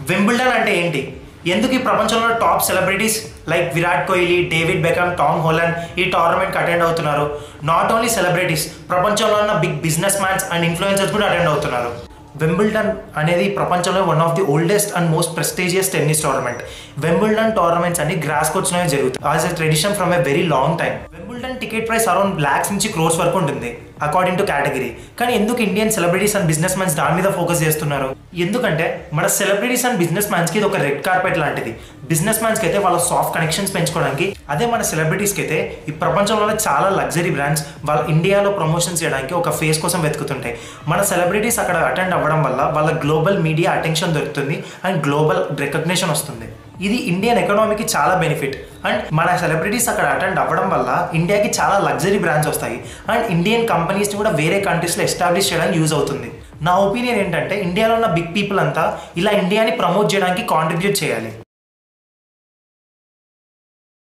Wimbledon అంటే ఏంటి? ఎందుకు ఈ ప్రపంచంలో top celebrities like Virat Kohli, David Beckham, Tom Holland ఈ టోర్నమెంట్కి అటెండ్ అవుతున్నారు? నాట్ ఓన్లీ సెలబ్రిటీస్, ప్రపంచంలో ఉన్న big business mans and influencers కూడా అటెండ్ అవుతున్నారు. వింబుల్డన్ అనేది ప్రపంచంలో one of the oldest and most prestigious tennis tournament. Wimbledon tournaments అన్ని గ్రాస్ కోర్ట్స్లోనే జరుగుతాయి as a tradition from a very long time. Wimbledon ticket price around lakhs నుంచి క్రోర్స్ వరకు ఉంటుంది అకార్డింగ్ టు కేటగిరీ. కానీ ఎందుకు Indian celebrities and business mans దాని మీద ఫోకస్ చేస్తున్నారు? ఎందుకంటే మన సెలబ్రిటీస్ అండ్ బిజినెస్ మ్యాన్స్కి ఇది ఒక రెడ్ కార్పెట్ లాంటిది. బిజినెస్ మ్యాన్స్కి అయితే వాళ్ళ సాఫ్ట్ కనెక్షన్స్ పెంచుకోవడానికి, అదే మన సెలబ్రిటీస్కి అయితే ఈ ప్రపంచంలో చాలా లగ్జరీ బ్రాండ్స్ వాళ్ళ ఇండియాలో ప్రమోషన్స్ చేయడానికి ఒక ఫేస్ కోసం వెతుకుతుంటాయి. మన సెలబ్రిటీస్ అక్కడ అటెండ్ అవ్వడం వల్ల వాళ్ళ గ్లోబల్ మీడియా అటెన్షన్ దొరుకుతుంది అండ్ గ్లోబల్ రికగ్నిషన్ వస్తుంది. ఇది ఇండియన్ ఎకానమీకి చాలా బెనిఫిట్. అండ్ మన సెలబ్రిటీస్ అక్కడ అటెండ్ అవ్వడం వల్ల ఇండియాకి చాలా లగ్జరీ బ్రాండ్స్ వస్తాయి అండ్ ఇండియన్ కంపెనీస్ని కూడా వేరే కంట్రీస్లో ఎస్టాబ్లిష్ చేయడానికి యూజ్ అవుతుంది. నా ఒపీనియన్ ఏంటంటే ఇండియాలో ఉన్న బిగ్ పీపుల్ అంతా ఇలా ఇండియాని ప్రమోట్ చేయడానికి కాంట్రిబ్యూట్ చేయాలి.